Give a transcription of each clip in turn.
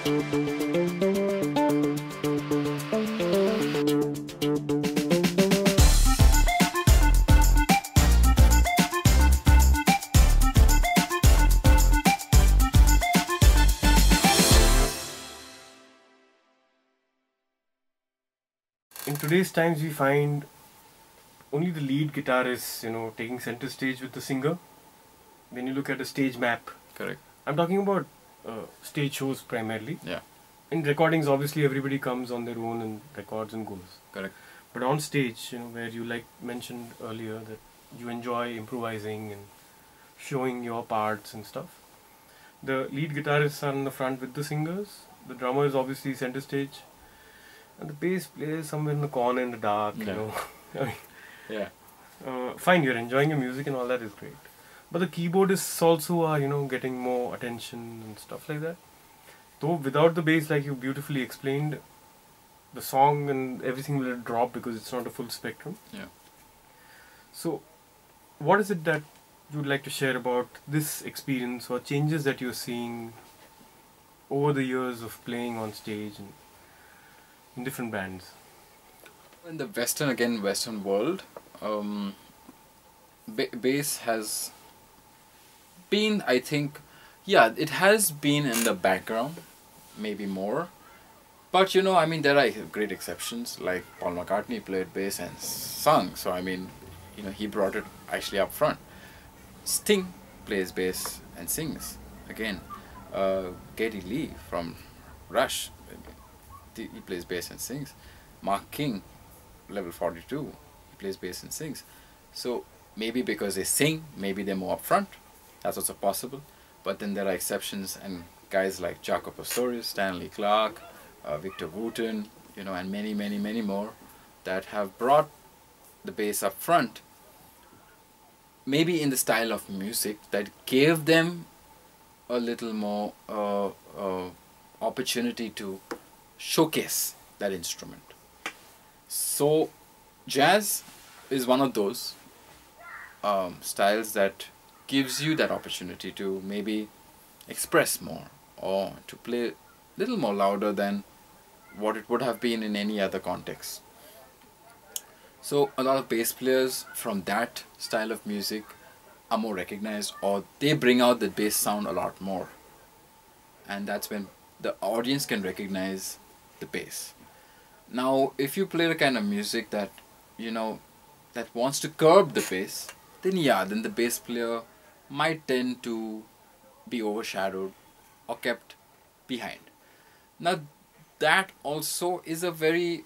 In today's times, we find only the lead guitarist, taking center stage with the singer. When you look at a stage map, Correct. I'm talking about stage shows primarily. Yeah. In recordings, obviously, everybody comes on their own and records and goes. Correct. But on stage, where you mentioned earlier that you enjoy improvising and showing your parts and stuff, the lead guitarists are in the front with the singers. The drummer is obviously center stage. And the bass player is somewhere in the corner in the dark, I mean, Yeah. fine, you're enjoying your music and all that is great. But the keyboardists also are, getting more attention and stuff like that. Though without the bass, like you beautifully explained, the song and everything will drop because it's not a full spectrum. Yeah. So, what is it that you'd like to share about this experience or changes that you're seeing over the years of playing on stage and in different bands? In the Western world, bass has been, I think, yeah, it has been in the background, maybe more. But I mean, there are great exceptions, like Paul McCartney played bass and sung, so I mean, he brought it actually up front. Sting plays bass and sings, again. Geddy Lee from Rush, he plays bass and sings. Mark King, level 42, he plays bass and sings. So maybe because they sing, maybe they're more upfront. That's also possible. But then there are exceptions, and guys like Jaco Pastorius, Stanley Clarke, Victor Wooten, and many, many, many more that have brought the bass up front. Maybe in the style of music that gave them a little more opportunity to showcase that instrument. So jazz is one of those styles that gives you that opportunity to maybe express more or to play a little more louder than what it would have been in any other context. So a lot of bass players from that style of music are more recognized, or they bring out the bass sound a lot more, and that's when the audience can recognize the bass. Now if you play the kind of music that that wants to curb the bass, then the bass player might tend to be overshadowed or kept behind. Now that also is a very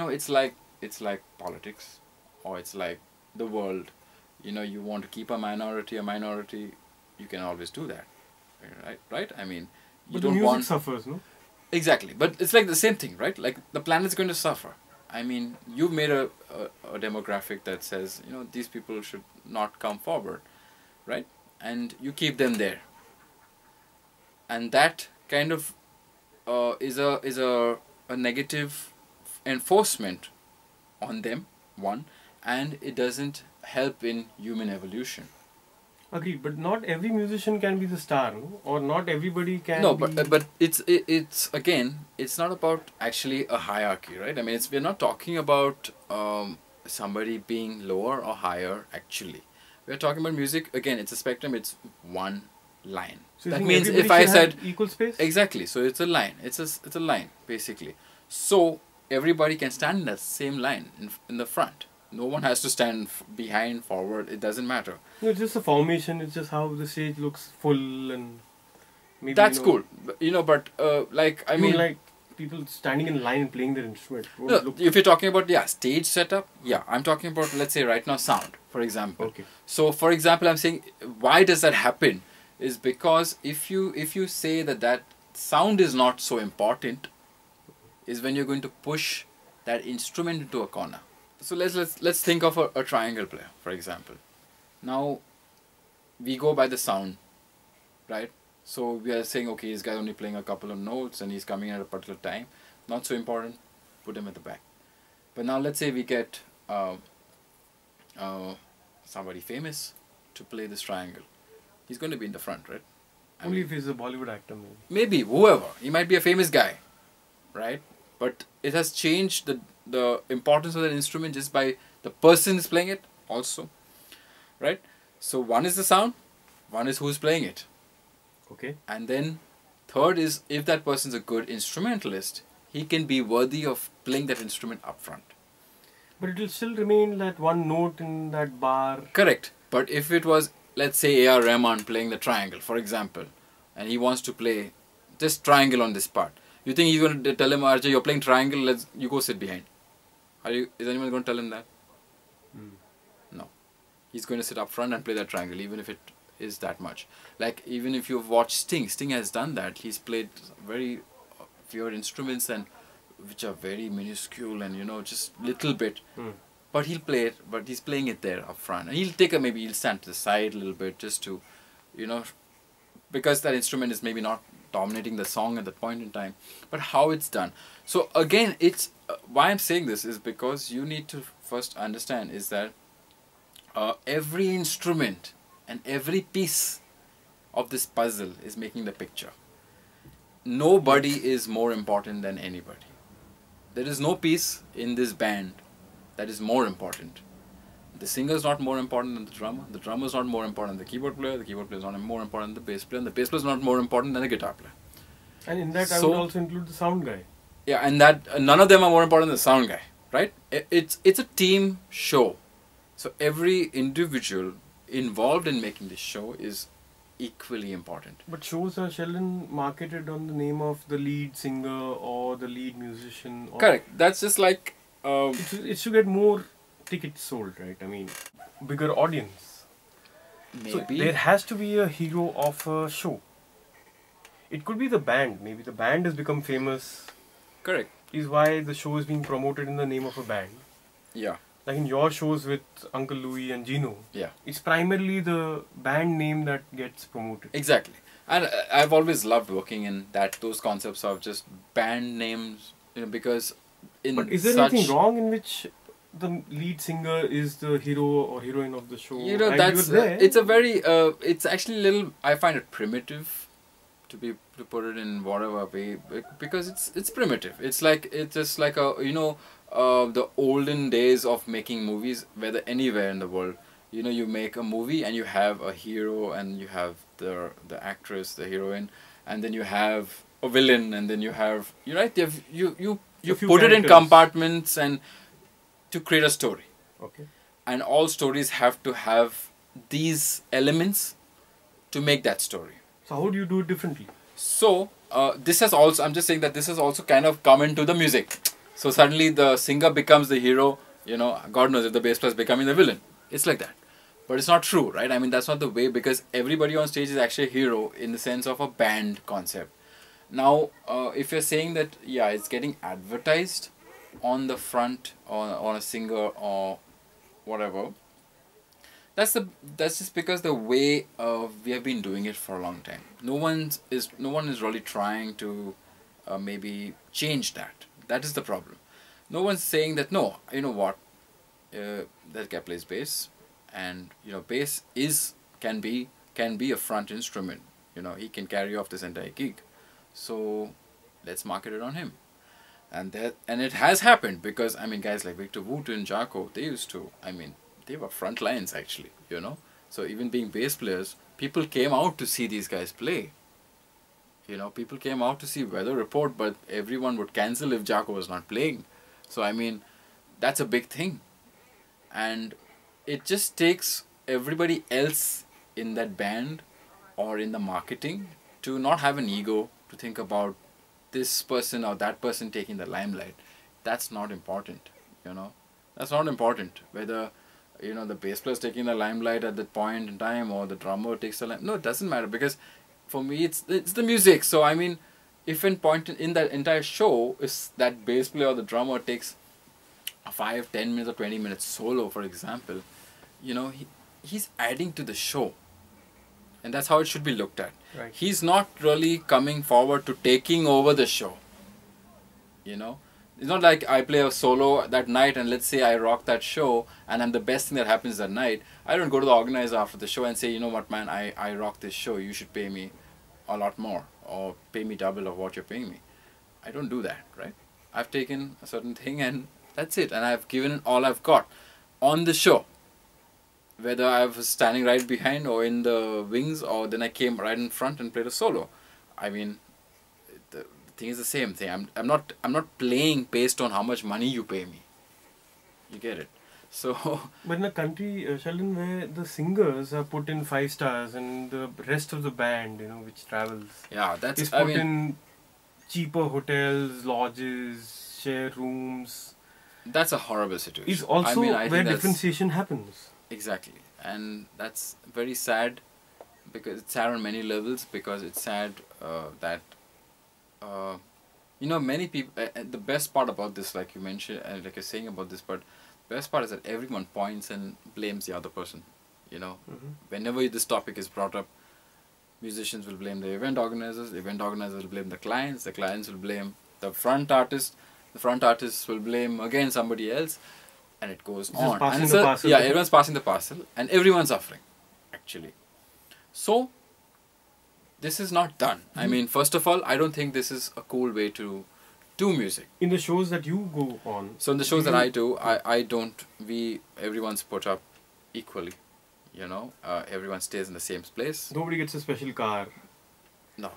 it's like politics, or it's like the world. You want to keep a minority, you can always do that, right? I mean, but the music suffers, no? Exactly, but it's like the same thing, right? Like the planet's going to suffer. I mean, you've made a demographic that says, these people should not come forward, right? And you keep them there. And that kind of is a negative enforcement on them, one, and it doesn't help in human evolution. Agreed, but not every musician can be the star, no? Or not everybody can. No, but it's again, it's not about actually a hierarchy, right? I mean, we're not talking about somebody being lower or higher. Actually, we're talking about music. Again, it's a spectrum. It's one line. So that means if I said equal space, exactly. So it's a line. It's a line basically. So everybody can stand in that same line in the front. No one has to stand behind, forward. It doesn't matter. No, it's just a formation. It's just how the stage looks full, and maybe that's cool. But like I mean, like people standing in line and playing their instrument. No, if you're talking about stage setup, I'm talking about, let's say right now, sound, for example. Okay. So for example, I'm saying why does that happen is because if you say that sound is not so important, is when you're going to push that instrument into a corner. So let's think of a triangle player, for example. Now we go by the sound, right? So we are saying, okay, this guy only playing a couple of notes and he's coming at a particular time. Not so important. Put him at the back. But now let's say we get somebody famous to play this triangle. He's going to be in the front, right? Only if he's a Bollywood actor, maybe. Maybe whoever, he might be a famous guy, right? But it has changed the importance of that instrument just by the person is playing it also, right? So one is the sound, one is who's playing it, Okay. and then third is if that person's a good instrumentalist, he can be worthy of playing that instrument up front. But it will still remain that one note in that bar. Correct. But if it was, let's say, A.R. Rahman playing the triangle, for example, and he wants to play just triangle on this part, you think he's going to tell him, Arjay, you're playing triangle, you go sit behind? Is anyone going to tell him that? No. He's going to sit up front and play that triangle, even if it is that much. Like, even if you've watched Sting has done that. He's played very weird instruments and which are very minuscule and, you know, just little bit. But he'll play it, but he's playing it there up front. And he'll take maybe he'll stand to the side a little bit just to, you know, because that instrument is maybe not dominating the song at that point in time. But how it's done. So again, it's why I'm saying this is because you need to first understand is that every instrument and every piece of this puzzle is making the picture. Nobody is more important than anybody. There is no piece in this band that is more important. The singer is not more important than the drummer is not more important than the keyboard player is not more important than the bass player, and the bass player is not more important than the guitar player. And in that I would also include the sound guy. Yeah, and that none of them are more important than the sound guy, right? It's a team show. So every individual involved in making this show is equally important. But shows are Sheldon marketed on the name of the lead singer or the lead musician. Or Correct. That's just like... it's to get more tickets sold, right? I mean, bigger audience. maybe. So there has to be a hero of a show. It could be the band. Maybe the band has become famous. Correct. Is why the show is being promoted in the name of a band. Yeah. Like in your shows with Uncle Louis and Gino. Yeah. It's primarily the band name that gets promoted. Exactly. And I've always loved working in those concepts of just band names, you know, because in But is there anything wrong in which the lead singer is the hero or heroine of the show? You know, And that's you're there. it's a very it's actually a little, I find it primitive to put it in whatever way, because it's primitive. It's just like a, you know, the olden days of making movies, whether anywhere in the world, you know, you make a movie and you have a hero and you have the actress, the heroine, and then you have a villain, and then you have, you know, you put it in compartments and to create a story. Okay. And all stories have to have these elements to make that story. So how do you do it differently? So this has also, I'm just saying that this has also kind of come into the music. So suddenly the singer becomes the hero, you know, God knows if the bass player is becoming the villain. It's like that. But it's not true, right? I mean, that's not the way, because everybody on stage is actually a hero in the sense of a band concept. Now, if you're saying that, yeah, it's getting advertised on the front or on a singer or whatever, that's just because the way we have been doing it for a long time. No one is really trying to maybe change that. That is the problem. No one's saying that, no, you know what, that guy plays bass, and you know, bass can be a front instrument. You know, he can carry off this entire gig. So let's market it on him. And it has happened, because I mean, guys like Victor Woot and Jaco, they were front lines actually, you know. So even being bass players, people came out to see these guys play. You know, people came out to see Weather Report, but everyone would cancel if Jaco was not playing. So I mean, that's a big thing. And it just takes everybody else in that band or in the marketing to not have an ego, to think about this person or that person taking the limelight. That's not important, you know. That's not important. Whether, you know, the bass player is taking the limelight at that point in time or the drummer takes the limelight. No, it doesn't matter, because for me it's the music. So I mean, if in that entire show is that bass player or the drummer takes a 5, 10 minutes or 20 minutes solo, for example, you know, he's adding to the show. And that's how it should be looked at. Right. He's not really coming forward to taking over the show. You know, it's not like I play a solo that night and let's say I rock that show and I'm the best thing that happens that night. I don't go to the organizer after the show and say, you know what, man, I rock this show, you should pay me a lot more or pay me double of what you're paying me. I don't do that, right? I've taken a certain thing and that's it, and I've given it all I've got on the show. Whether I was standing right behind or in the wings, or then I came right in front and played a solo. I mean, the thing is the same thing. I'm not playing based on how much money you pay me. You get it? So But in a country, Sheldon, where the singers are put in 5 stars and the rest of the band, which travels, yeah, is that's put in cheaper hotels, lodges, share rooms, that's a horrible situation. is also I where think that's differentiation happens. exactly, and that's very sad, because it's sad on many levels. Because it's sad that many people. The best part about this, like you mentioned, and like you're saying about this, but best part is that everyone points and blames the other person. Whenever this topic is brought up, musicians will blame the event organizers will blame the clients will blame the front artist will blame again somebody else, and it goes Just on. passing And the parcel. yeah, everyone's passing the parcel, and everyone's suffering, actually. So, this is not done. I mean, first of all, I don't think this is a cool way to do music. In the shows that you go on. So in the shows that I do, everyone's put up equally. Everyone stays in the same place. Nobody gets a special car. No,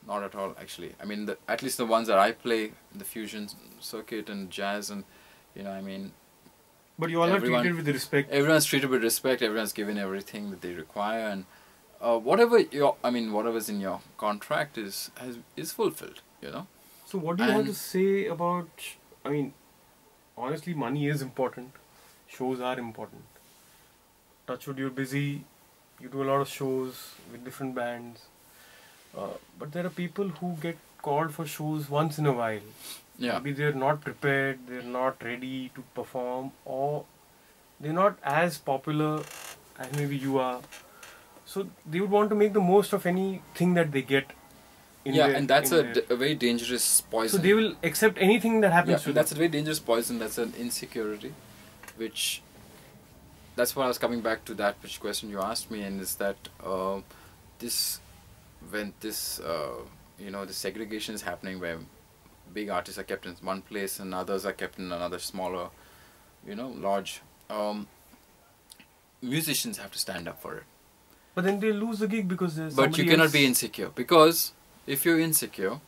not at all, actually. I mean, at least the ones that I play, the fusion circuit and jazz, and But you all are treated with respect. Everyone's treated with respect. Everyone's given everything that they require, and whatever's in your contract is fulfilled. So what do you have to say about, honestly, money is important. Shows are important. Touchwood, you're busy. You do a lot of shows with different bands. But there are people who get called for shows once in a while. Yeah. Maybe they're not prepared, they're not ready to perform, or they're not as popular as maybe you are. So they would want to make the most of anything that they get. And that's a very dangerous poison. So they will accept anything that happens to them. That's a very dangerous poison. That's an insecurity, that's what I was coming back to, that which question you asked me, and is that the segregation is happening, where big artists are kept in one place and others are kept in another smaller, lodge. Musicians have to stand up for it. But then they lose the gig because there's But you cannot be insecure, because if you're insecure,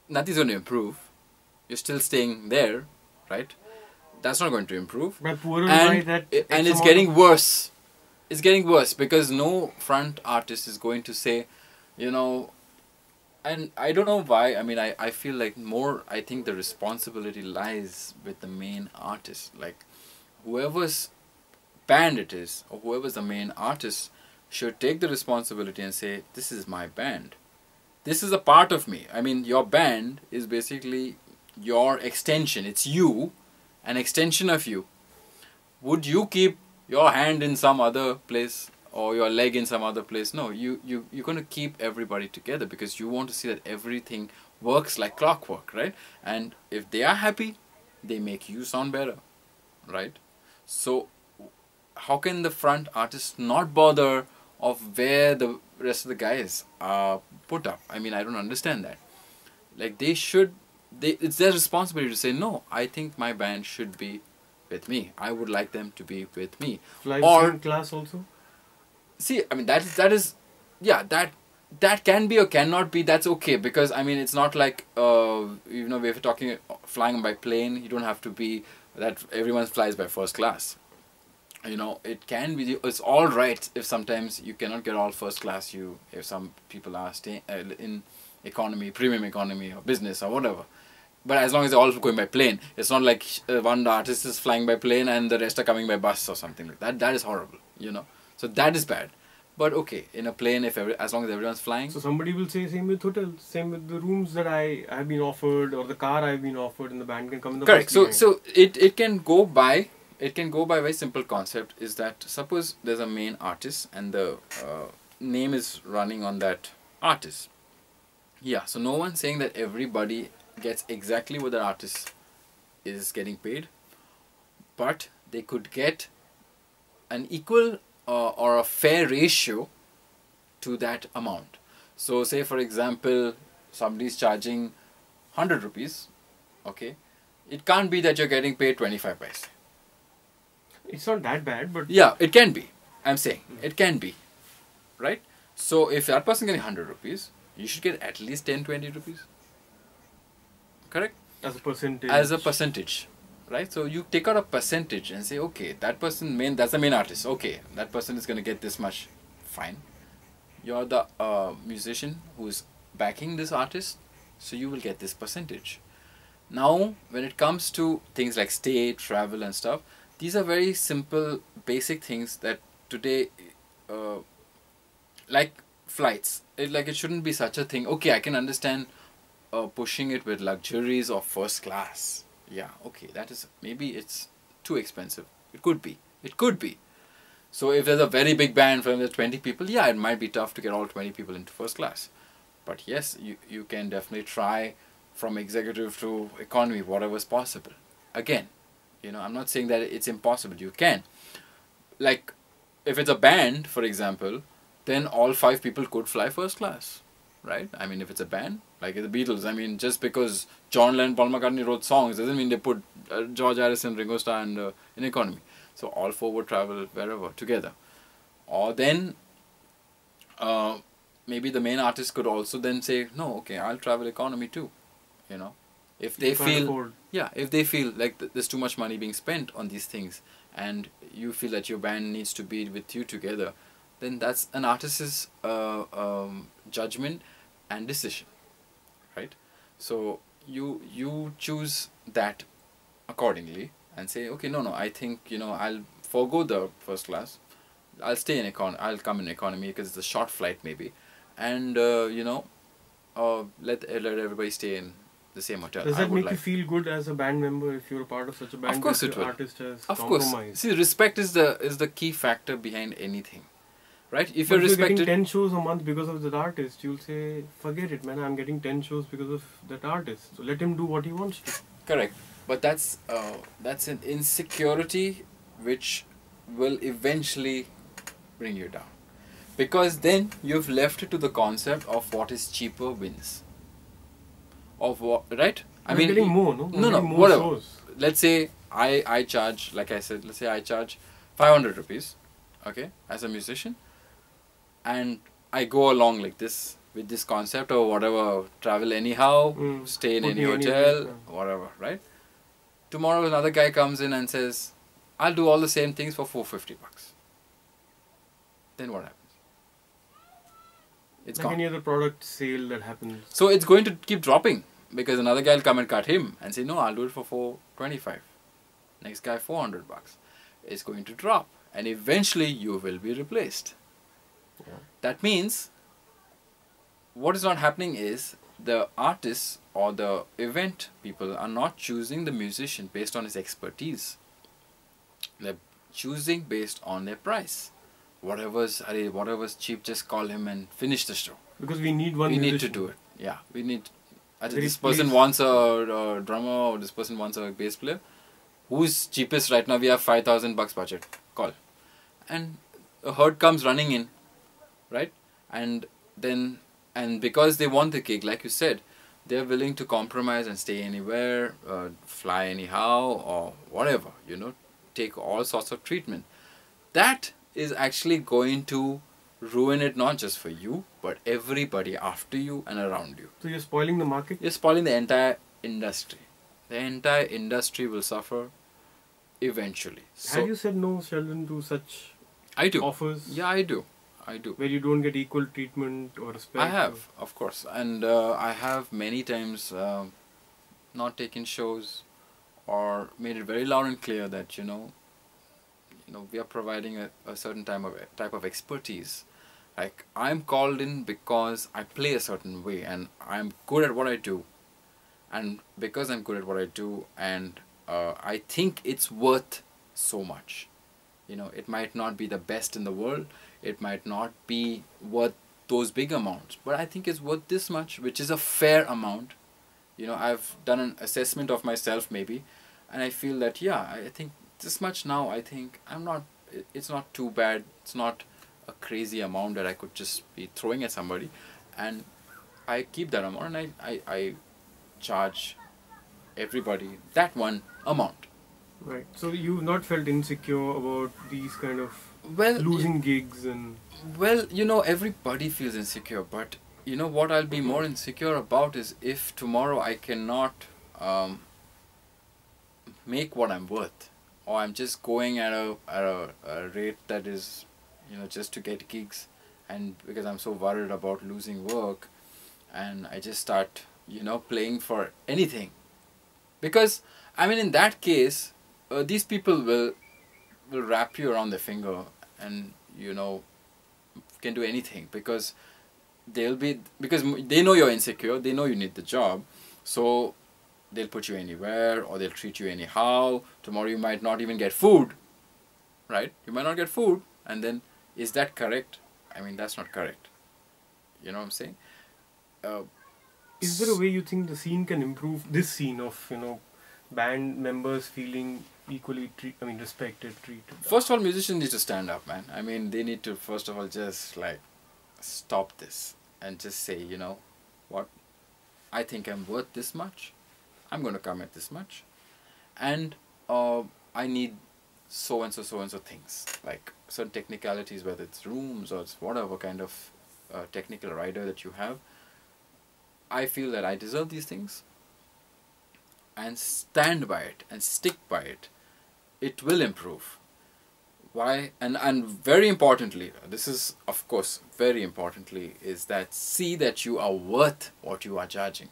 nothing's going to improve. You're still staying there, right? That's not going to improve. But poorer And it's getting worse. It's getting worse because no front artist is going to say, and I don't know why. I mean, I feel like I think the responsibility lies with the main artist. Like, whoever's band it is, or whoever's the main artist, should take the responsibility and say, this is my band. This is a part of me. I mean, your band is basically your extension. It's you, an extension of you. Would you keep your hand in some other place or your leg in some other place? No, you're going to keep everybody together because you want to see that everything works like clockwork, right? And if they are happy, they make you sound better, right? So how can the front artist not bother of where the rest of the guys are put up? I mean, I don't understand that. Like, it's their responsibility to say, no, I think my band should be with me. I would like them to be with me. Or class also? See, I mean, that can be or cannot be, that's okay. Because, I mean, it's not like, if you're talking flying by plane, you don't have to be that everyone flies by first class. It can be, it's all right if sometimes you cannot get all first class, if some people are staying in economy, premium economy or business or whatever. But as long as they're all going by plane, it's not like one artist is flying by plane and the rest are coming by bus or something like that. That is horrible, So that is bad. But okay, in a plane, as long as everyone's flying. So somebody will say same with hotels, same with the rooms that I have been offered or the car I've been offered, and the band can come in the correct. first So it can go by. It can go by a very simple concept, is that suppose there's a main artist and the name is running on that artist. Yeah, so no one's saying that everybody gets exactly what the artist is getting paid, but they could get an equal or a fair ratio to that amount. So say for example, somebody's charging 100 rupees, okay? It can't be that you're getting paid 25 paise. It's not that bad, but Yeah, it can be. I'm saying it can be, right? So if that person getting 100 rupees, you should get at least 10-20 rupees. Correct? as a percentage. As a percentage, right? So you take out a percentage and say, okay, that person that's the main artist. Okay, that person is going to get this much. Fine. You're the musician who's backing this artist, so you will get this percentage. Now, when it comes to things like stay, travel and stuff, these are very simple, basic things that today, like flights, it shouldn't be such a thing. Okay, I can understand pushing it with luxuries or first class. Yeah, okay, that is, maybe it's too expensive. It could be. It could be. So if there's a very big band for the 20 people, yeah, it might be tough to get all 20 people into first class. But yes, you can definitely try from executive to economy, whatever's possible. Again, I'm not saying that it's impossible. You can. Like, if it's a band, for example, then all 5 people could fly first class, right? I mean, if it's a band, like the Beatles, I mean, just because John Lennon, Paul McCartney wrote songs doesn't mean they put George Harrison, Ringo Starr in economy. So all 4 would travel wherever together. Or then maybe the main artist could also then say, no, okay, I'll travel economy too. If they feel, yeah, if they feel like there's too much money being spent on these things and you feel that your band needs to be with you together, then that's an artist's judgment and decision, right? So you choose that accordingly and say, okay, no, I think, I'll forego the first class. I'll stay in I'll come in economy because it's a short flight maybe, and let everybody stay in the same hotel. Does that make you feel good as a band member if you're a part of such a band? Of course it will. Artist has of compromised? course. See, respect is the key factor behind anything, right? If but you're respected, getting 10 shows a month because of that artist, you'll say, forget it, man. I'm getting 10 shows because of that artist. So let him do what he wants to. Correct. But that's an insecurity which will eventually bring you down, because then you've left it to the concept of what is cheaper wins. Of what, right? I mean, getting more, no? No, more whatever. Shows. Let's say I charge, like I said, let's say I charge 500 rupees, okay, as a musician, and I go along like this with this concept or whatever, travel anyhow, stay in any hotel, whatever, right? Tomorrow another guy comes in and says, I'll do all the same things for 450 bucks. Then what happens? It's like gone. any other product sale that happens. So it's going to keep dropping because another guy will come and cut him and say, no, I'll do it for 425. Next guy 400 bucks. It's going to drop and eventually you will be replaced. Yeah. That means what is not happening is the artists or the event people are not choosing the musician based on his expertise. They're choosing based on their price. Whatever's cheap, just call him and finish the show. Because we need one musician. We need to do it. Yeah, we need. This person wants a drummer or this person wants a bass player. Who's cheapest right now? We have 5,000 bucks budget. Call. And a herd comes running in, right? And because they want the gig, like you said, they're willing to compromise and stay anywhere, fly anyhow or whatever, take all sorts of treatment. That is actually going to ruin it not just for you, but everybody after you and around you. So you're spoiling the market? You're spoiling the entire industry. The entire industry will suffer eventually. Have you said no, Sheldon, to such offers? Yeah, I do. Where you don't get equal treatment or respect? I have, of course. And I have many times not taken shows or made it very loud and clear that, we are providing a certain type of expertise. Like, I'm called in because I play a certain way and I'm good at what I do. And because I'm good at what I do and I think it's worth so much. It might not be the best in the world. It might not be worth those big amounts. But I think it's worth this much, which is a fair amount. I've done an assessment of myself maybe. And I feel that, yeah, I think this much now, I think it's not too bad. It's not a crazy amount that I could just be throwing at somebody. and I keep that amount, and I charge everybody that one amount. Right. So you've not felt insecure about these kind of Well, losing gigs and well, everybody feels insecure, but you know what I'll be more insecure about is if tomorrow I cannot um, make what I'm worth, or I'm just going at a rate that is, just to get gigs, and because I'm so worried about losing work, and I just start, playing for anything. Because, I mean, in that case, these people will wrap you around their finger and, can do anything, because because they know you're insecure, they know you need the job, so they'll put you anywhere, or they'll treat you anyhow. Tomorrow you might not even get food, right? You might not get food, and then, is that correct? I mean, that's not correct. You know what I'm saying? is there a way you think the scene can improve, this scene of, band members feeling equally respected, treated? First of all, musicians need to stand up, man. I mean, they need to, first of all, just like stop this and just say, what? I think I'm worth this much. I'm going to come at this much. And I need so and so things, like certain technicalities, whether it's rooms or it's whatever kind of technical rider that you have. I feel that I deserve these things, and stand by it and stick by it. It will improve. Why? And very importantly, this is of course very importantly, is that see that you are worth what you are charging.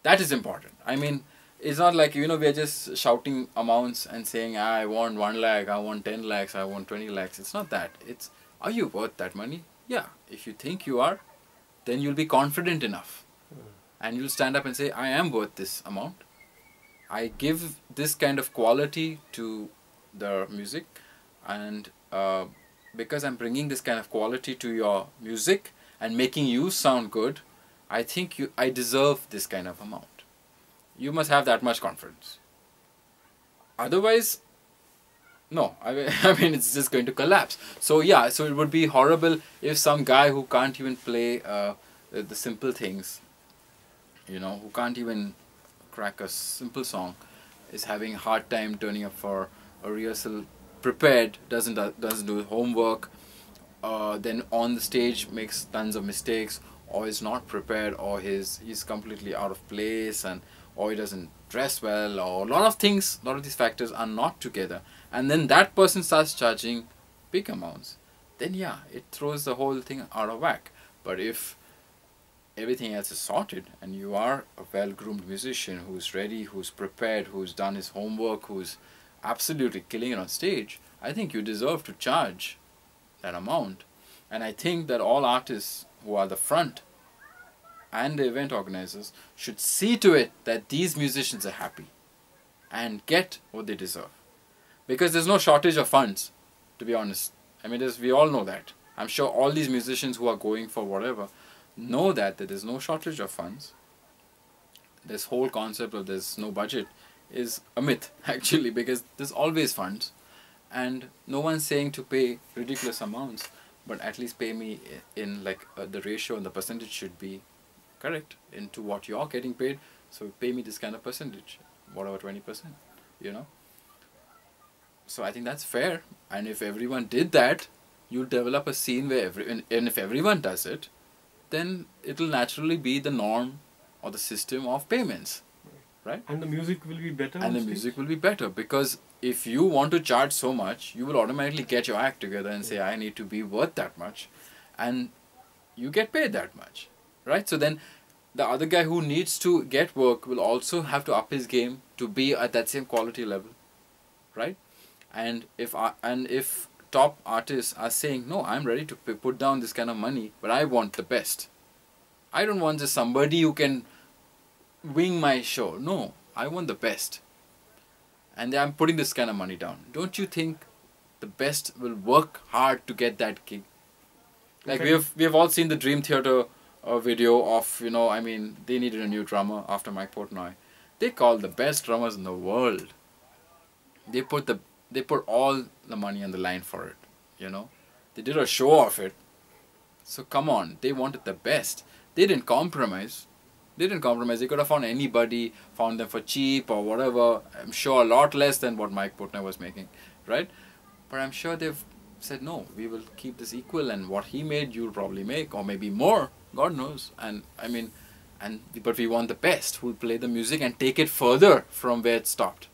That is important. I mean, it's not like, we are just shouting amounts and saying, I want 1 lakh, I want 10 lakhs, I want 20 lakhs. It's not that. It's, are you worth that money? Yeah. If you think you are, then you'll be confident enough. And you'll stand up and say, I am worth this amount. I give this kind of quality to the music, and because I'm bringing this kind of quality to your music and making you sound good, I think I deserve this kind of amount. You must have that much confidence. Otherwise, no. I mean, it's just going to collapse. So yeah, so it would be horrible if some guy who can't even play the simple things, who can't even crack a simple song, is having a hard time turning up for a rehearsal, prepared, doesn't do homework, then on the stage makes tons of mistakes, or is not prepared, or he's completely out of place, or he doesn't dress well, or a lot of these factors are not together, and then that person starts charging big amounts, then yeah, it throws the whole thing out of whack. But if everything else is sorted, and you are a well-groomed musician who's ready, who's prepared, who's done his homework, who's absolutely killing it on stage, I think you deserve to charge that amount. And I think that all artists who are the front and the event organizers should see to it that these musicians are happy and get what they deserve. Because there's no shortage of funds, to be honest. I mean, we all know that. I'm sure all these musicians who are going for whatever know that there's no shortage of funds. This whole concept of there's no budget is a myth, actually, because there's always funds, and no one's saying to pay ridiculous amounts, but at least pay me in like the ratio and the percentage should be correct into what you're getting paid. So pay me this kind of percentage, whatever, 20%, So I think that's fair, and if everyone did that, you'll develop a scene where and if everyone does it, then it'll naturally be the norm or the system of payments, right? And the music will be better. And the music will be better, because if you want to charge so much, you will automatically get your act together and say, I need to be worth that much, and you get paid that much, right? So then the other guy who needs to get work will also have to up his game to be at that same quality level, right? And if top artists are saying, no, I'm ready to put down this kind of money, but I want the best. I don't want just somebody who can wing my show. No, I want the best. And I'm putting this kind of money down. Don't you think the best will work hard to get that gig? Like we have all seen the Dream Theater video of, they needed a new drummer after Mike Portnoy. They called the best drummers in the world. They put all the money on the line for it, They did a show of it. So come on, they wanted the best. They didn't compromise. They didn't compromise. They could have found anybody, found them for cheap or whatever. I'm sure a lot less than what Mike Portnoy was making, right? But I'm sure they've said, no, we will keep this equal, and what he made, you'll probably make, or maybe more. God knows. And I mean, but we want the best who'll play the music and take it further from where it stopped.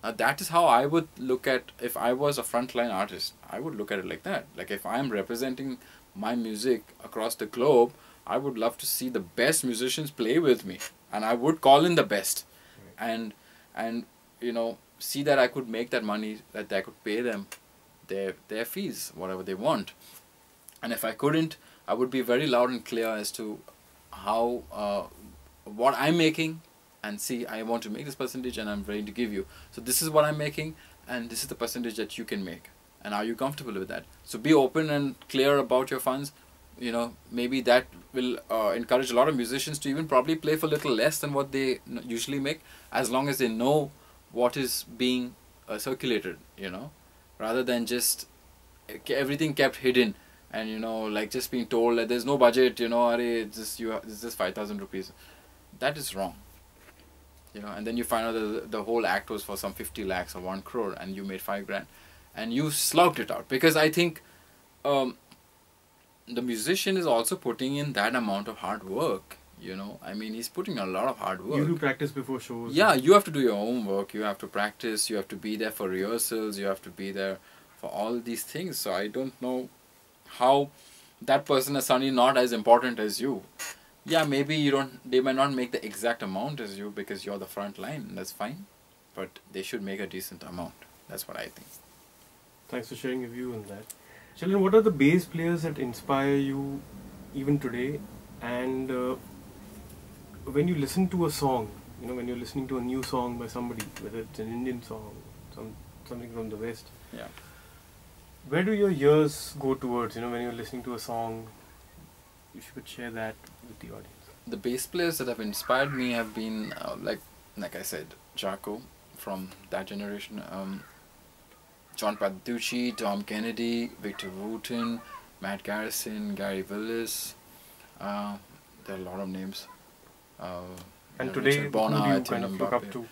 Now that is how I would look at, if I was a frontline artist, I would look at it like that. Like if I'm representing my music across the globe, I would love to see the best musicians play with me, and I would call in the best, and you know, see that I could make that money, that I could pay them their fees, whatever they want. And if I couldn't, I would be very loud and clear as to how what I'm making, and see, I want to make this percentage and I'm ready to give you. So this is what I'm making, and this is the percentage that you can make. And are you comfortable with that? So be open and clear about your funds. You know, maybe that will encourage a lot of musicians to even probably play for a little less than what they usually make, as long as they know what is being circulated, you know, rather than just everything kept hidden, and you know, like just being told that there's no budget, you know, it's just 5,000 rupees. That is wrong, you know. And then you find out that the whole act was for some 50 lakhs or 1 crore, and you made 5 grand, and you slugged it out. Because I think the musician is also putting in that amount of hard work, you know. I mean, he's putting a lot of hard work. You do practice before shows. Yeah, you have to do your own work. You have to practice. You have to be there for rehearsals. You have to be there for all these things. So I don't know how that person is suddenly not as important as you. Yeah, maybe you don't. They might not make the exact amount as you because you're the front line. That's fine, but they should make a decent amount. That's what I think. Thanks for sharing your view on that. Sheldon, what are the bass players that inspire you even today? And when you listen to a song, you know, when you're listening to a new song by somebody, whether it's an Indian song, something from the West, Yeah. where do your ears go towards, you know, when you're listening to a song? If you could share that with the audience. The bass players that have inspired me have been like I said, Jaco from that generation, John Patitucci, Tom Kennedy, Victor Wooten, Matt Garrison, Gary Willis. There are a lot of names. And today, Richard Bona, who do you I think kind of look up to?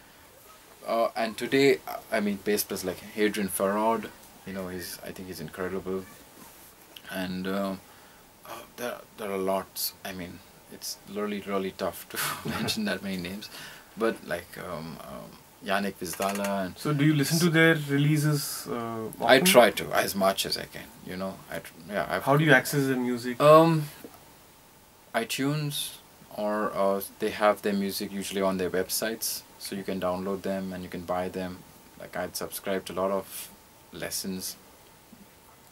And today, I mean, bass players like Hadrian Farrod, you know, I think he's incredible. And there are lots. I mean, it's really tough to mention that many names, but like Yannick Vizdala. And so do you listen to their releases often? I try to, as much as I can, you know. How do you access their music? iTunes, or they have their music usually on their websites, so you can download them and you can buy them. Like I'd subscribed to a lot of lessons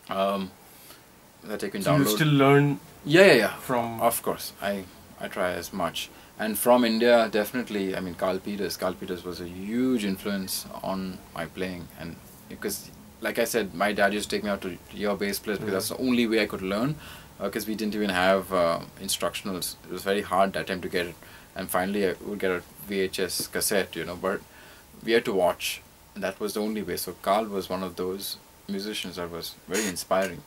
that you can so download. You still learn Yeah. from... Of course, I try as much. And from India, definitely, I mean, Carl Peters was a huge influence on my playing. And because, like I said, my dad used to take me out to your bass players because that's the only way I could learn, because we didn't even have instructionals. It was very hard that time to get it. And finally, I would get a VHS cassette, you know, but we had to watch. And that was the only way. So Carl was one of those musicians that was very inspiring,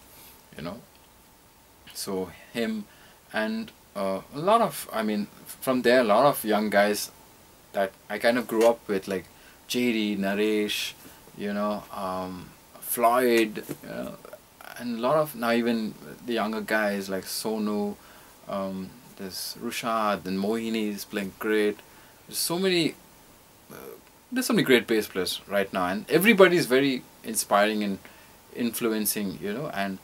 you know. So him, and a lot of, I mean, from there, a lot of young guys that I kind of grew up with, like JD, Naresh, you know, Floyd, you know, and a lot of, now even the younger guys like Sonu, there's Rushad, and Mohini is playing great. There's so many great bass players right now, and everybody is very inspiring and influencing, you know. And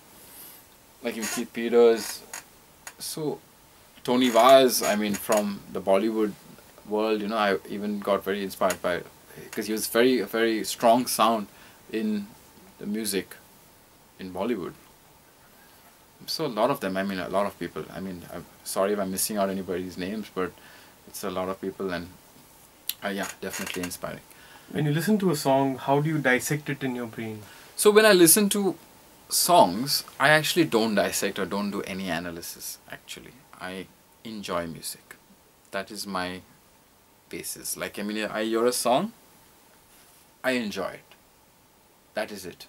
like even Keith Peters, so Tony Vaz, I mean, from the Bollywood world, you know, I even got very inspired by, because he was a very strong sound in the music in Bollywood. So a lot of them, I mean, a lot of people. I mean, I'm sorry if I'm missing out anybody's names, but it's a lot of people, and yeah, definitely inspiring. When you listen to a song, how do you dissect it in your brain? So when I listen to songs, I actually don't dissect or don't do any analysis, actually. I enjoy music. That is my basis. Like, I mean, I hear a song, I enjoy it. That is it.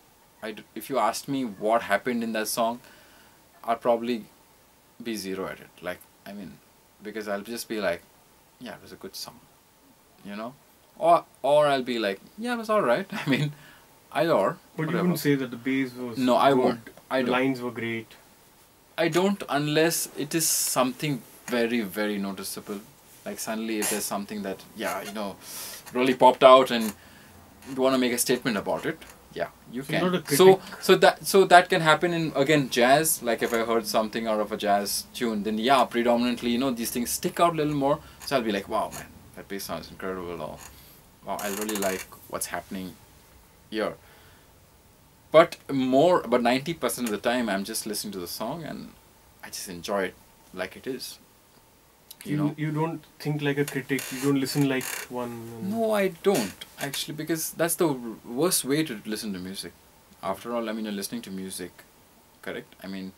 If you asked me what happened in that song, I'll probably be zero at it. Like, I mean, because I'll just be like, yeah, it was a good song, you know, or I'll be like, yeah, it was all right. I mean, either. But you Whatever. wouldn't say that the bass was No, I good, won't. I the don't. lines were great. I don't, unless it is something very, very noticeable. Like suddenly if there's something that, yeah, you know, really popped out and you want to make a statement about it, yeah, you So you're not can. a critic. So that can happen in, again, jazz. Like if I heard something out of a jazz tune, then yeah, predominantly, you know, these things stick out a little more. So I'll be like, wow, man, that bass sounds incredible. Or wow, I really like what's happening here. But 90% of the time, I'm just listening to the song and I just enjoy it like it is. You know? You don't think like a critic. You don't listen like one. No, I don't actually, because that's the worst way to listen to music. After all, I mean, you're listening to music, correct? I mean,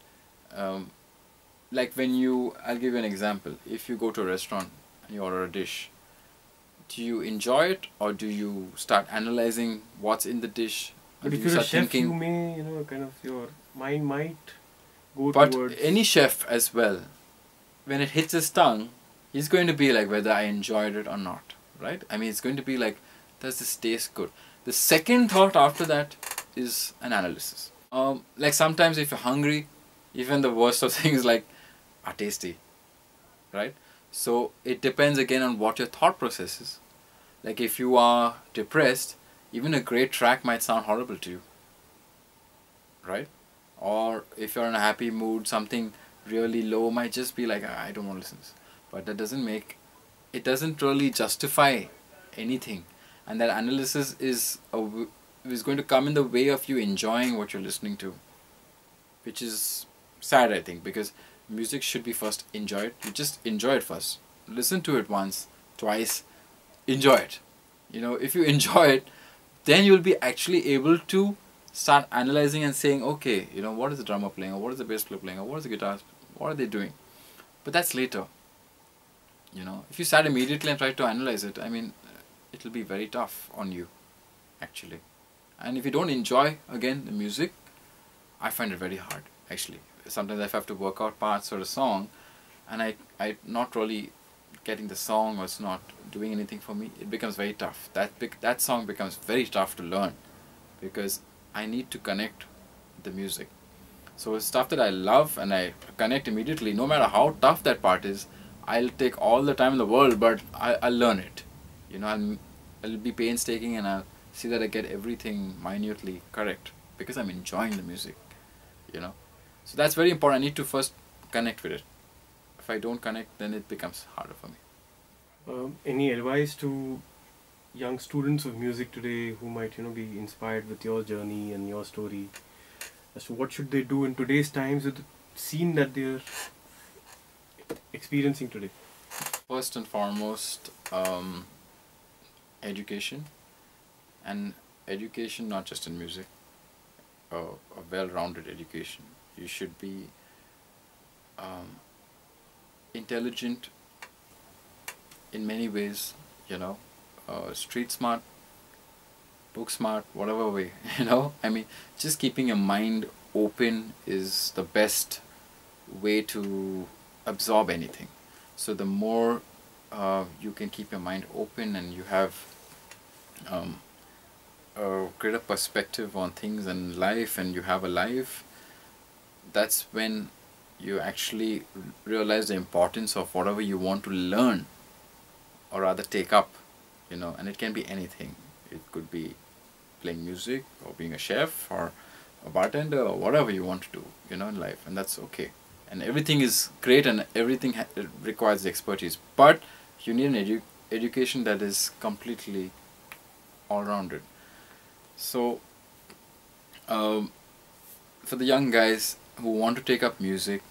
like when I'll give you an example. If you go to a restaurant and you order a dish, do you enjoy it or do you start analyzing what's in the dish? But if you you're a start chef, thinking, you may, kind of your mind might go but towards. any chef as well, when it hits his tongue, he's going to be like whether I enjoyed it or not, right? I mean, it's going to be like, does this taste good? The second thought after that is an analysis. Like sometimes if you're hungry, even the worst of things like are tasty, right? So it depends again on what your thought process is. Like if you are depressed, even a great track might sound horrible to you, right? Or if you're in a happy mood, something really low might just be like, I don't want to listen to this. But that doesn't really justify anything. And that analysis is going to come in the way of you enjoying what you're listening to, which is sad, I think, because music should be first enjoyed. You just enjoy it first. Listen to it once, twice, enjoy it. You know, if you enjoy it, then you'll be actually able to start analyzing and saying, okay, you know, what is the drummer playing, or what is the bass player playing, or what is the guitar, what are they doing? But that's later. You know, if you start immediately and try to analyze it, I mean, it'll be very tough on you, actually. And if you don't enjoy, again, the music, I find it very hard, actually. Sometimes I have to work out parts or a song, and I not really getting the song, or it's not doing anything for me, it becomes very tough. That song becomes very tough to learn, because I need to connect the music. So it's stuff that I love and I connect immediately, no matter how tough that part is. I'll take all the time in the world, but I'll learn it. You know, I'll be painstaking and I'll see that I get everything minutely correct, because I'm enjoying the music, you know. So that's very important. I need to first connect with it. If I don't connect, then it becomes harder for me. Any advice to young students of music today who might, be inspired with your journey and your story, as to what should they do in today's times with the scene that they're experiencing today? First and foremost, education. And education not just in music, a well-rounded education. You should be intelligent in many ways, you know, street smart, book smart, whatever way, you know. I mean, just keeping your mind open is the best way to absorb anything. So the more you can keep your mind open and you have a greater perspective on things and life, and you have a life, that's when you actually realize the importance of whatever you want to learn, or rather take up, you know. And it can be anything. It could be playing music, or being a chef, or a bartender, or whatever you want to do, you know, in life. And that's okay. And everything is great, and everything requires expertise. But you need an education that is completely all-rounded. So, for the young guys who want to take up music,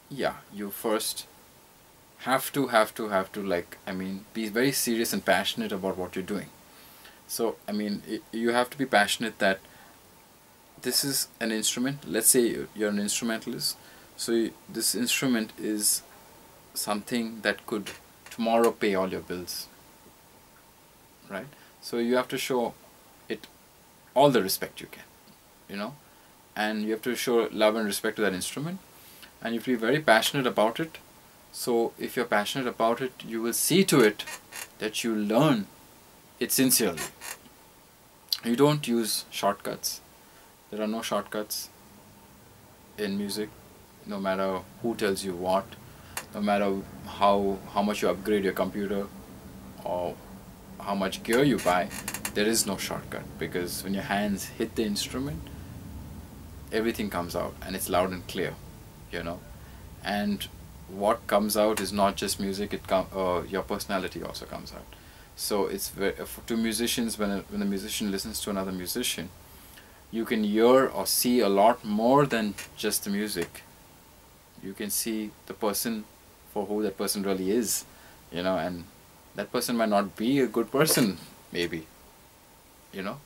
yeah, you first have to like, I mean, be very serious and passionate about what you're doing. So, I mean, you have to be passionate that this is an instrument. Let's say you're an instrumentalist. So this instrument is something that could tomorrow pay all your bills, right? So you have to show it all the respect you can, you know, and you have to show love and respect to that instrument. and you have to be very passionate about it. So if you're passionate about it, you will see to it that you learn it sincerely. You don't use shortcuts. There are no shortcuts in music, no matter who tells you what, no matter how much you upgrade your computer or how much gear you buy, there is no shortcut, because when your hands hit the instrument, everything comes out and it's loud and clear, you know. And what comes out is not just music, your personality also comes out. So it's to musicians, when a musician listens to another musician, you can hear or see a lot more than just the music. You can see the person for who that person really is, you know. And that person might not be a good person, maybe, you know,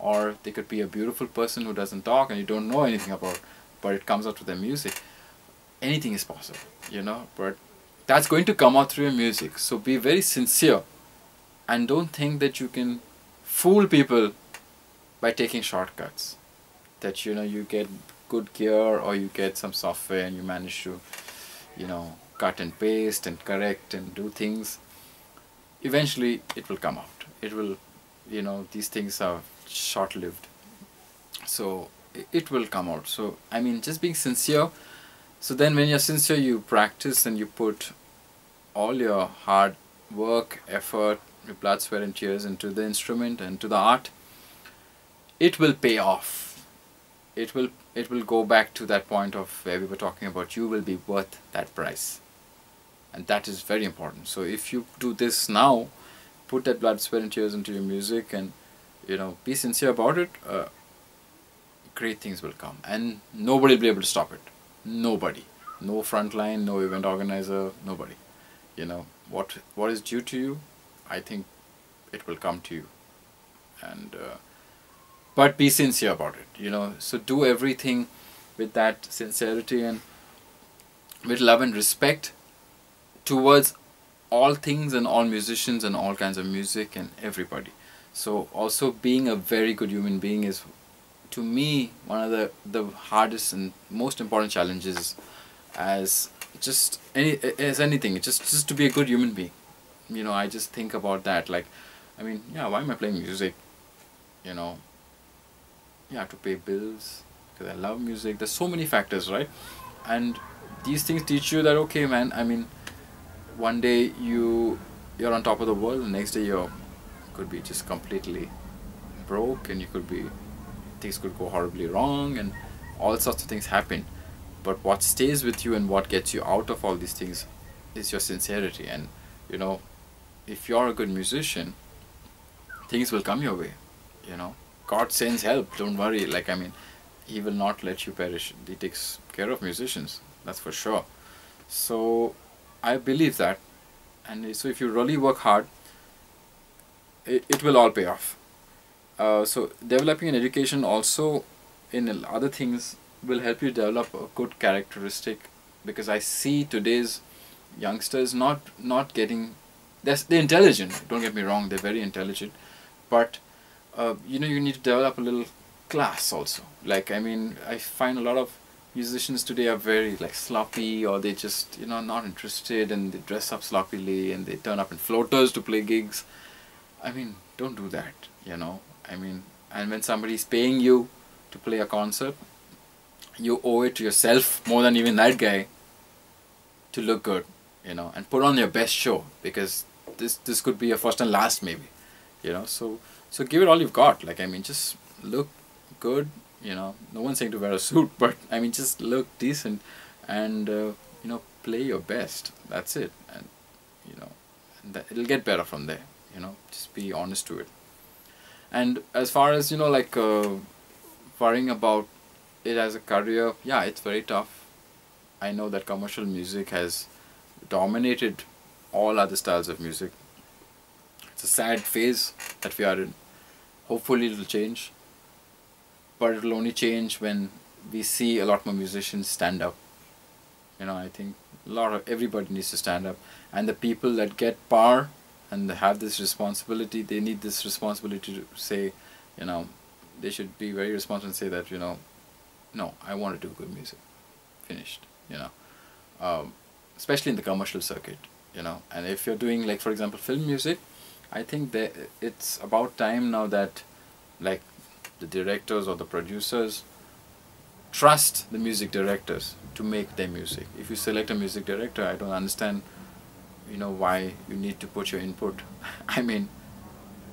or they could be a beautiful person who doesn't talk and you don't know anything about, but it comes out through their music. Anything is possible, you know, but that's going to come out through your music. So be very sincere and don't think that you can fool people by taking shortcuts, that, you know, you get good gear or you get some software and you manage to, you know, cut and paste and correct and do things. Eventually it will come out. It will, you know, these things are short-lived, so it will come out. So I mean, just being sincere. So then when you're sincere, you practice and you put all your hard work, effort, your blood, sweat and tears into the instrument and to the art. It will pay off. It will go back to that point of where we were talking about. You will be worth that price, and that is very important. So if you do this now, put that blood, sweat and tears into your music, and, you know, be sincere about it, great things will come, and nobody will be able to stop it. Nobody. No frontline, no event organizer, nobody. You know, what is due to you, I think it will come to you. And but be sincere about it, you know. So do everything with that sincerity and with love and respect towards all things and all musicians and all kinds of music and everybody. So also being a very good human being is, to me, one of the hardest and most important challenges as anything. Just to be a good human being. You know, I just think about that. Like, I mean, yeah, why am I playing music? You know, you have to pay bills because I love music. There's so many factors, right? And these things teach you that, okay, man, I mean, one day you're on top of the world, the next day you could be just completely broke, and things could go horribly wrong, and all sorts of things happen. But what stays with you and what gets you out of all these things is your sincerity. And, you know, if you're a good musician, things will come your way, you know. God sends help, don't worry. Like, I mean, He will not let you perish. He takes care of musicians, that's for sure. So I believe that. And so if you really work hard, it will all pay off. So developing an education also in other things will help you develop a good characteristic, because I see today's youngsters not getting, they're intelligent, don't get me wrong, they're very intelligent, but you know, you need to develop a little class also. Like, I mean, I find a lot of musicians today are very like sloppy, or they just, you know, not interested, and they dress up sloppily and they turn up in floaters to play gigs. I mean, don't do that, you know. I mean, and when somebody's paying you to play a concert, you owe it to yourself more than even that guy to look good, you know, and put on your best show, because this could be your first and last, maybe, you know. So give it all you've got. Like, I mean, just look good, you know. No one's saying to wear a suit, but I mean, just look decent, and you know, play your best. That's it. And, you know, it'll get better from there, you know. Just be honest to it. And as far as, you know, like worrying about it as a career, yeah, it's very tough. I know that commercial music has dominated all other styles of music. It's a sad phase that we are in. Hopefully it'll change, but it'll only change when we see a lot more musicians stand up. You know, I think everybody needs to stand up, and the people that get power and they have this responsibility, they need this responsibility to say, you know, they should be very responsible and say that, you know, no, I want to do good music. Finished. you know, especially in the commercial circuit, you know. And if you're doing, like, for example, film music, I think that it's about time now that, like, the directors or the producers trust the music directors to make their music. If you select a music director, I don't understand, you know, why you need to put your input. I mean,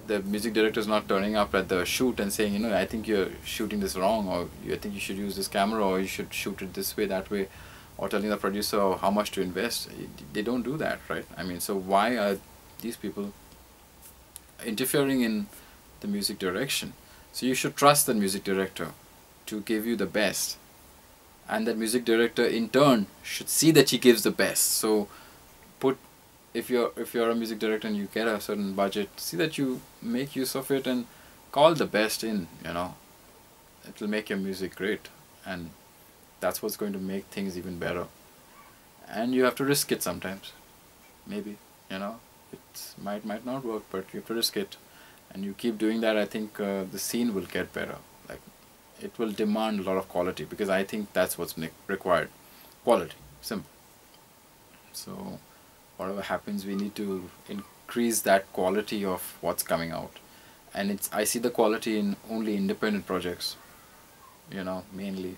the music director is not turning up at the shoot and saying, you know, I think you're shooting this wrong, or I think you should use this camera, or you should shoot it this way, that way, or telling the producer how much to invest. They don't do that, right? I mean, so why are these people interfering in the music direction? So you should trust the music director to give you the best, and that music director in turn should see that he gives the best. So if you're a music director and you get a certain budget, see that you make use of it and call the best in, you know. It will make your music great, and that's what's going to make things even better. And you have to risk it sometimes, maybe, you know. It might not work, but you have to risk it, and you keep doing that. I think the scene will get better. Like, it will demand a lot of quality, because I think that's what's required. Quality, simple. So whatever happens, we need to increase that quality of what's coming out. And I see the quality in only independent projects, you know, mainly.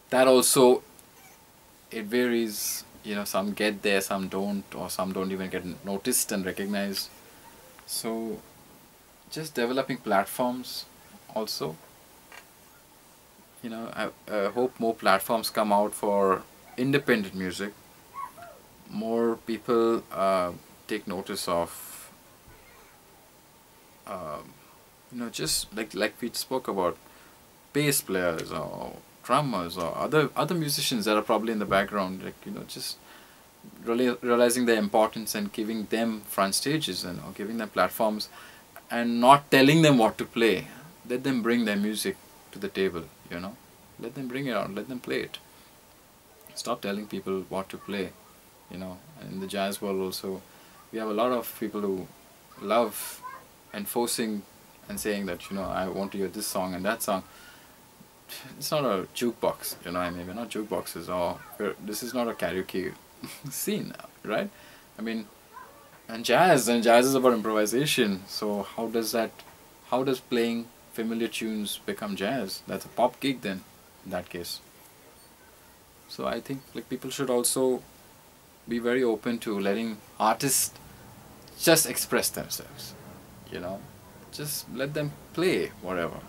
That also, it varies, you know, some get there, some don't, or some don't even get noticed and recognized. So just developing platforms also, you know. I hope more platforms come out for independent music. More people take notice of, you know, just like we spoke about, bass players or drummers or other musicians that are probably in the background, like, you know, just really realizing their importance and giving them front stages, and or giving them platforms, and not telling them what to play. Let them bring their music to the table, you know. Let them bring it out, let them play it. Stop telling people what to play, you know. And in the jazz world also, we have a lot of people who love enforcing and saying that, you know, I want to hear this song and that song. It's not a jukebox, you know. I mean, we're not jukeboxes, or this is not a karaoke scene, right? I mean, and jazz is about improvisation. So how does playing familiar tunes become jazz? That's a pop gig then, in that case. So I think, like, people should also be very open to letting artists just express themselves, you know. Just let them play whatever.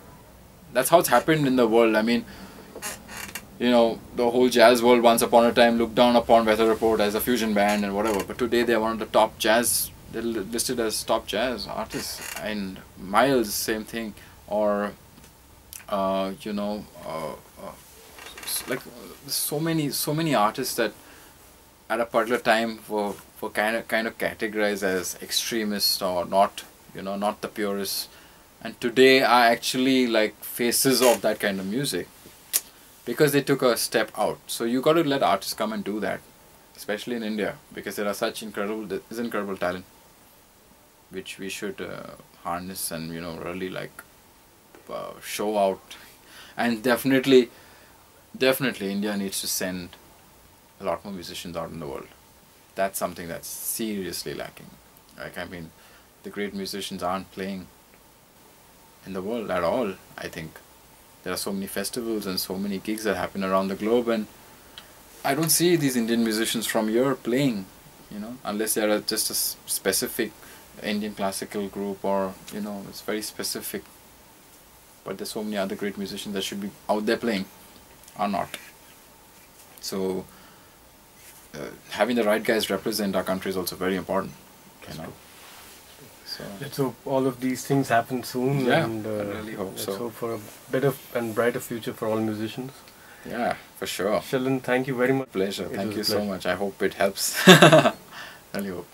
That's how it's happened in the world. I mean, you know, the whole jazz world once upon a time looked down upon Weather Report as a fusion band and whatever, but today they're one of the top jazz, they're listed as top jazz artists. And Miles, same thing. Or you know, like, so many artists that at a particular time were kind of categorized as extremists, or not, you know, not the purists, and today are actually like faces of that kind of music, because they took a step out. So you got to let artists come and do that, especially in India, because there are such incredible talent, which we should harness and, you know, really, like, show out. And definitely India needs to send a lot more musicians out in the world. That's something that's seriously lacking. Like, I mean, the great musicians aren't playing in the world at all. I think there are so many festivals and so many gigs that happen around the globe, and I don't see these Indian musicians from here playing, you know, unless they are just a specific Indian classical group, or, you know, it's very specific. But there's so many other great musicians that should be out there playing, are not. So having the right guys represent our country is also very important, you know. So let's hope all of these things happen soon. Yeah, and I really hope let's so. hope for a better and brighter future for all musicians. Yeah, for sure. Sheldon, thank you very much. Pleasure. Thank you so much. I hope it helps. Really hope.